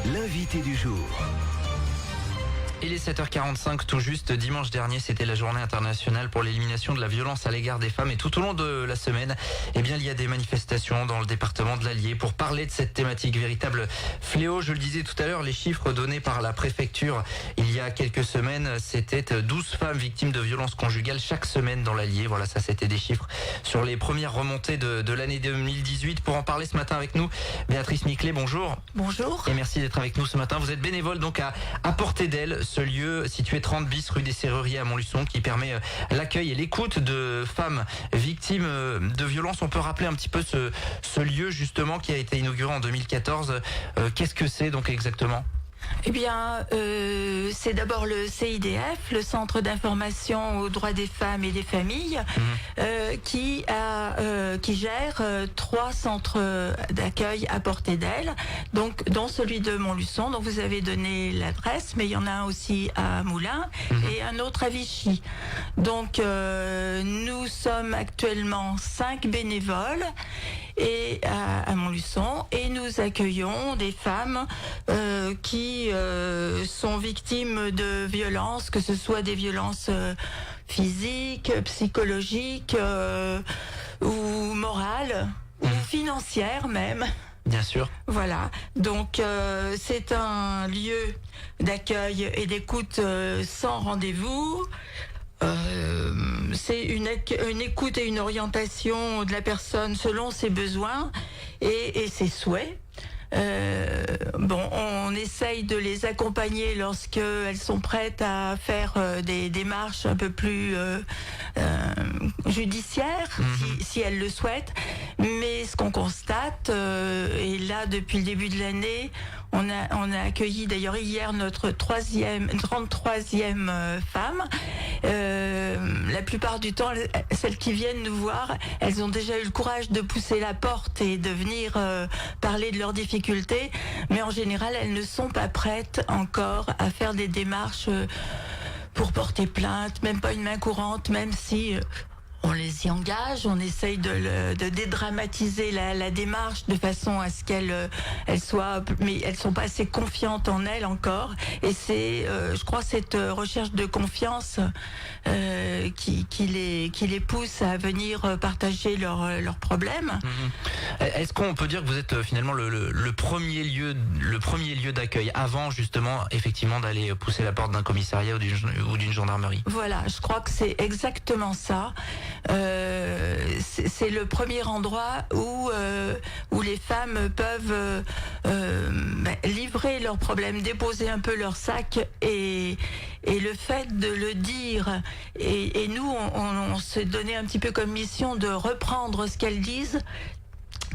l'invité du jour. Il est 7h45 tout juste. Dimanche dernier, c'était la journée internationale pour l'élimination de la violence à l'égard des femmes. Et tout au long de la semaine, il y a des manifestations dans le département de l'Allier pour parler de cette thématique, véritable fléau. Je le disais tout à l'heure, les chiffres donnés par la préfecture il y a quelques semaines, c'était 12 femmes victimes de violences conjugales chaque semaine dans l'Allier. Voilà, ça c'était des chiffres sur les premières remontées de l'année 2018. Pour en parler ce matin avec nous, Béatrice Miclet, bonjour. Bonjour. Et merci d'être avec nous ce matin. Vous êtes bénévole donc à Portée d'Aile, ce lieu situé 30 bis rue des Serruriers à Montluçon qui permet l'accueil et l'écoute de femmes victimes de violences. On peut rappeler un petit peu ce lieu justement qui a été inauguré en 2014. Qu'est-ce que c'est donc exactement ? Eh bien, c'est d'abord le CIDF, le Centre d'information aux droits des femmes et des familles, qui gère 3 centres d'accueil à Portée d'Aile, donc dont celui de Montluçon, dont vous avez donné l'adresse, mais il y en a un aussi à Moulins et un autre à Vichy. Donc, nous sommes actuellement 5 bénévoles et à Montluçon, et nous accueillons des femmes qui sont victimes de violences, que ce soit des violences physiques, psychologiques ou morales ou financières même. Bien sûr. Voilà, donc c'est un lieu d'accueil et d'écoute sans rendez-vous. C'est une écoute et une orientation de la personne selon ses besoins et ses souhaits. On essaye de les accompagner lorsqu'elles sont prêtes à faire des démarches un peu plus judiciaires, si elles le souhaitent. Mais ce qu'on constate, et là depuis le début de l'année, on a accueilli d'ailleurs hier notre 33e femme. La plupart du temps, celles qui viennent nous voir, elles ont déjà eu le courage de pousser la porte et de venir parler de leurs difficultés, mais en général, elles ne sont pas prêtes encore à faire des démarches pour porter plainte, même pas une main courante, même si on les y engage, on essaye de dédramatiser la démarche de façon à ce qu'elles soient, mais elles sont pas assez confiantes en elles encore. Et c'est, je crois, cette recherche de confiance qui les pousse à venir partager leurs problèmes. Est-ce qu'on peut dire que vous êtes finalement le premier lieu d'accueil avant justement effectivement d'aller pousser la porte d'un commissariat ou d'une gendarmerie ? Voilà, je crois que c'est exactement ça. C'est le premier endroit où les femmes peuvent livrer leurs problèmes, déposer un peu leur sac, et le fait de le dire, et nous on s'est donné un petit peu comme mission de reprendre ce qu'elles disent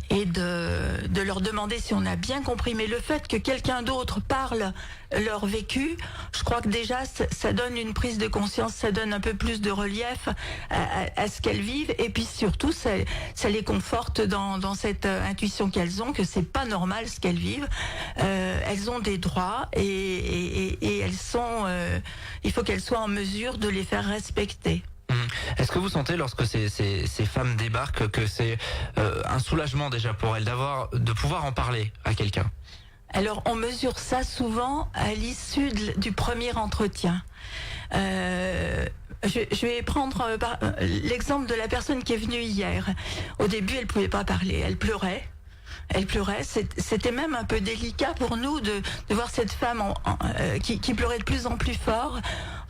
et de leur demander si on a bien compris. Mais le fait que quelqu'un d'autre parle leur vécu, je crois que déjà ça donne une prise de conscience, ça donne un peu plus de relief à ce qu'elles vivent, et puis surtout ça les conforte dans cette intuition qu'elles ont, que c'est pas normal ce qu'elles vivent. Elles ont des droits et elles sont, il faut qu'elles soient en mesure de les faire respecter. Est-ce que vous sentez, lorsque ces femmes débarquent, que c'est un soulagement déjà pour elles de pouvoir en parler à quelqu'un ? Alors, on mesure ça souvent à l'issue du premier entretien. Je vais prendre l'exemple de la personne qui est venue hier. Au début, elle pouvait pas parler, elle pleurait. C'était même un peu délicat pour nous de voir cette femme qui pleurait de plus en plus fort.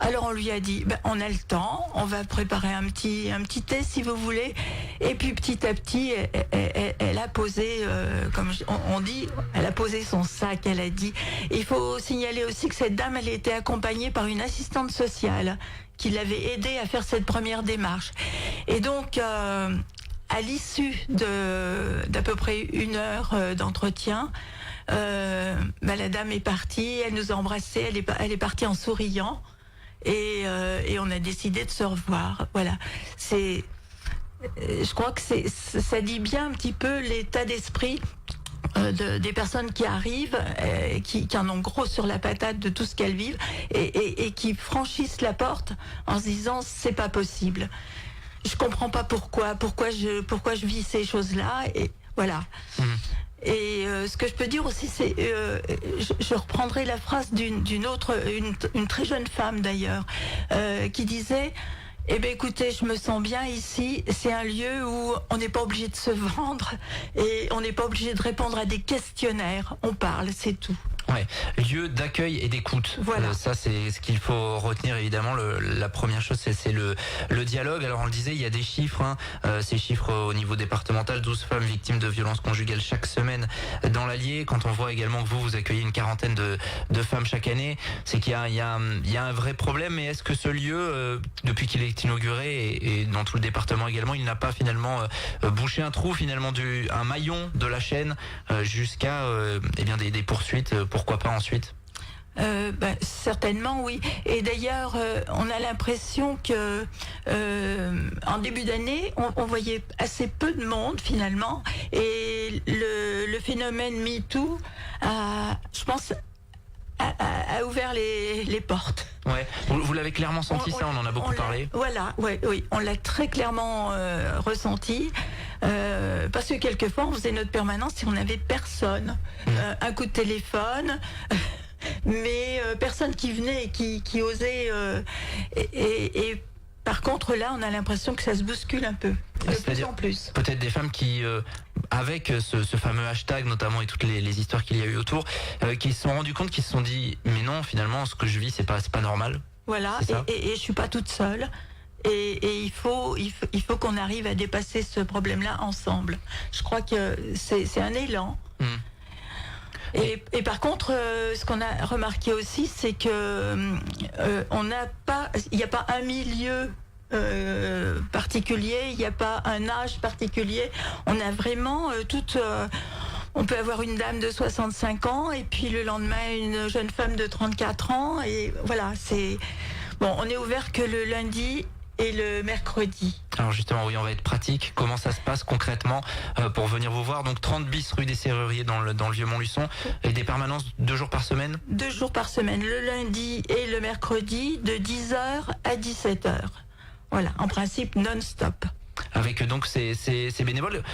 Alors on lui a dit, on a le temps, on va préparer un petit thé si vous voulez. Et puis petit à petit, elle a posé, comme on dit, elle a posé son sac, elle a dit. Il faut signaler aussi que cette dame, elle était accompagnée par une assistante sociale qui l'avait aidée à faire cette première démarche. Et donc, à l'issue d'à peu près 1 heure d'entretien, la dame est partie, elle nous a embrassés, elle est partie en souriant, et on a décidé de se revoir. Voilà, je crois que ça dit bien un petit peu l'état d'esprit des personnes qui arrivent, qui en ont gros sur la patate de tout ce qu'elles vivent, et qui franchissent la porte en se disant c'est pas possible. Je comprends pas pourquoi je vis ces choses-là, et voilà. Et ce que je peux dire aussi, c'est, je reprendrai la phrase d'une autre, une très jeune femme d'ailleurs, qui disait: eh bien écoutez, je me sens bien ici, c'est un lieu où on n'est pas obligé de se vendre et on n'est pas obligé de répondre à des questionnaires, on parle, c'est tout. Ouais, lieu d'accueil et d'écoute. Voilà. Ça, c'est ce qu'il faut retenir évidemment. La première chose, c'est le dialogue. Alors on le disait, il y a des chiffres. Ces chiffres au niveau départemental, 12 femmes victimes de violences conjugales chaque semaine dans l'Allier. Quand on voit également que vous accueillez une quarantaine de femmes chaque année, c'est qu'il y a un vrai problème. Mais est-ce que ce lieu, depuis qu'il est inauguré et dans tout le département également, il n'a pas finalement bouché un trou, finalement un maillon de la chaîne jusqu'à eh bien des poursuites? Pourquoi pas ensuite? Certainement oui. Et d'ailleurs, on a l'impression que en début d'année, on voyait assez peu de monde finalement. Et le phénomène MeToo je pense, a ouvert les portes. Ouais. Vous l'avez clairement senti, ça, on en a beaucoup parlé. Voilà, oui, on l'a très clairement ressenti. Parce que quelquefois on faisait notre permanence et on n'avait personne. Un coup de téléphone, mais personne qui venait et qui osait. Et par contre là, on a l'impression que ça se bouscule un peu, de plus en plus. Peut-être des femmes qui, avec ce fameux hashtag notamment et toutes les histoires qu'il y a eu autour, qui se sont rendues compte, qui se sont dit: mais non, finalement, ce que je vis, c'est pas normal. Voilà, et je suis pas toute seule. Et il faut qu'on arrive à dépasser ce problème-là ensemble. Je crois que c'est un élan. Et par contre, ce qu'on a remarqué aussi, c'est que il n'y a pas un milieu particulier, il n'y a pas un âge particulier. On a vraiment on peut avoir une dame de 65 ans et puis le lendemain une jeune femme de 34 ans. Et voilà, on est ouvert que le lundi et le mercredi. Alors justement, oui, on va être pratique. Comment ça se passe concrètement pour venir vous voir? Donc 30 bis rue des Serruriers dans le vieux Montluçon, et des permanences 2 jours par semaine? 2 jours par semaine, le lundi et le mercredi, de 10h à 17h. Voilà, en principe non-stop. Avec donc ces bénévoles,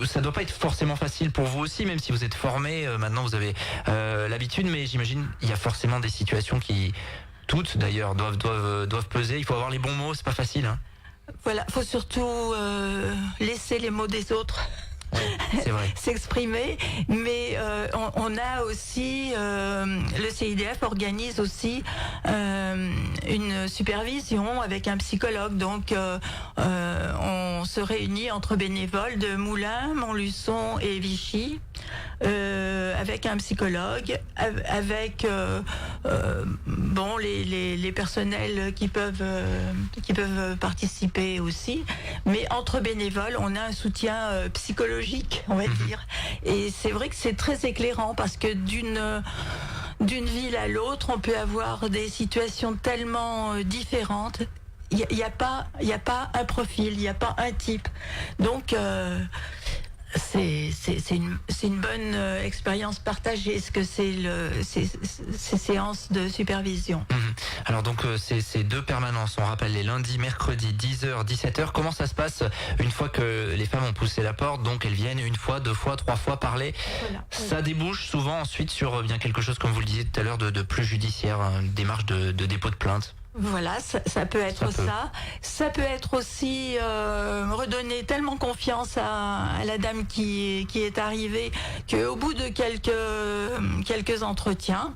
ça doit pas être forcément facile pour vous aussi, même si vous êtes formé, maintenant vous avez l'habitude, mais j'imagine il y a forcément des situations qui, toutes d'ailleurs, doivent peser. Il faut avoir les bons mots, c'est pas facile. Voilà, faut surtout laisser les mots des autres c'est vrai. s'exprimer, mais on a aussi le CIDF organise aussi une supervision avec un psychologue, donc on se réunit entre bénévoles de Moulins, Montluçon et Vichy avec un psychologue, avec les personnels qui peuvent participer aussi, mais entre bénévoles on a un soutien psychologique, on va dire. Et c'est vrai que c'est très éclairant parce que d'une ville à l'autre, on peut avoir des situations tellement différentes. Il y a pas un profil, il n'y a pas un type. Donc c'est une bonne expérience partagée, ce que ces séances de supervision. Alors donc ces 2 permanences, on rappelle, les lundis, mercredis, 10h, 17h. Comment ça se passe une fois que les femmes ont poussé la porte? Donc elles viennent 1 fois, 2 fois, 3 fois parler. Voilà. Ça débouche souvent ensuite sur bien quelque chose, comme vous le disiez tout à l'heure, de plus judiciaire, une démarche de dépôt de plainte. Voilà, ça peut être ça. Ça peut être aussi redonner tellement confiance à la dame qui est arrivée qu'au bout de quelques entretiens,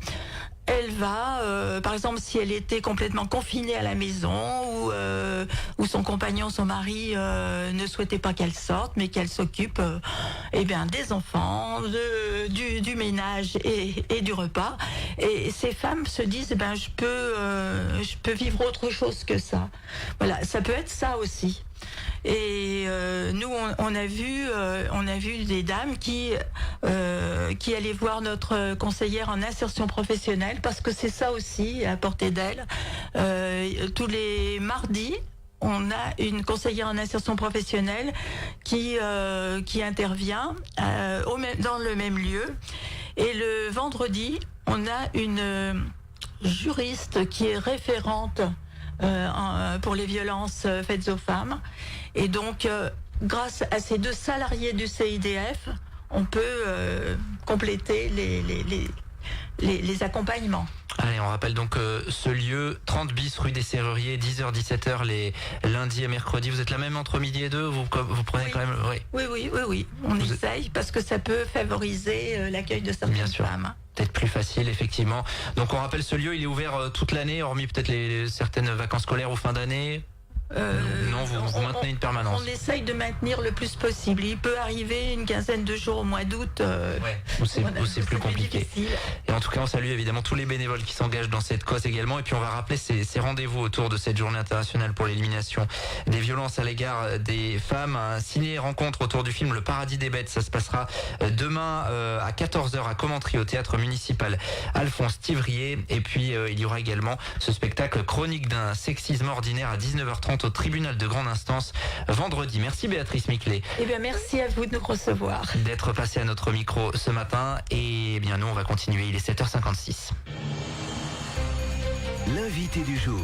elle va, par exemple, si elle était complètement confinée à la maison ou son compagnon, son mari ne souhaitait pas qu'elle sorte, mais qu'elle s'occupe des enfants, du ménage et du repas. Et ces femmes se disent, je peux vivre autre chose que ça. Voilà, ça peut être ça aussi. Et nous, on a vu des dames qui allaient voir notre conseillère en insertion professionnelle, parce que c'est ça aussi à portée d'elle. Tous les mardis, on a une conseillère en insertion professionnelle qui intervient dans le même lieu. Et le vendredi, on a une juriste qui est référente pour les violences faites aux femmes. Et donc, grâce à ces 2 salariés du CIDF, on peut compléter les accompagnements. Allez, on rappelle donc ce lieu, 30 bis rue des Serruriers, 10h-17h les lundis et mercredis. Vous êtes là même entre midi et 2, vous prenez Oui. quand même... Oui. On essaye parce que ça peut favoriser l'accueil de certaines Bien sûr. femmes. Peut-être plus facile, effectivement. Donc on rappelle ce lieu, il est ouvert toute l'année, hormis peut-être certaines vacances scolaires ou fin d'année. Non, vous maintenez une permanence. On essaye de maintenir le plus possible. Il peut arriver une quinzaine de jours au mois d'août. Où c'est plus compliqué. difficile. Et en tout cas, on salue évidemment tous les bénévoles qui s'engagent dans cette cause également. Et puis on va rappeler ces rendez-vous autour de cette journée internationale pour l'élimination des violences à l'égard des femmes. Un ciné-rencontre autour du film Le Paradis des Bêtes. Ça se passera demain à 14h à Commentry au théâtre municipal Alphonse Thivrier. Et puis il y aura également ce spectacle Chronique d'un sexisme ordinaire à 19h30 au tribunal de grande instance vendredi. Merci Béatrice Miclet. Eh bien, merci à vous de nous recevoir. D'être passé à notre micro ce matin. Et bien nous, on va continuer. Il est 7h56. L'invité du jour.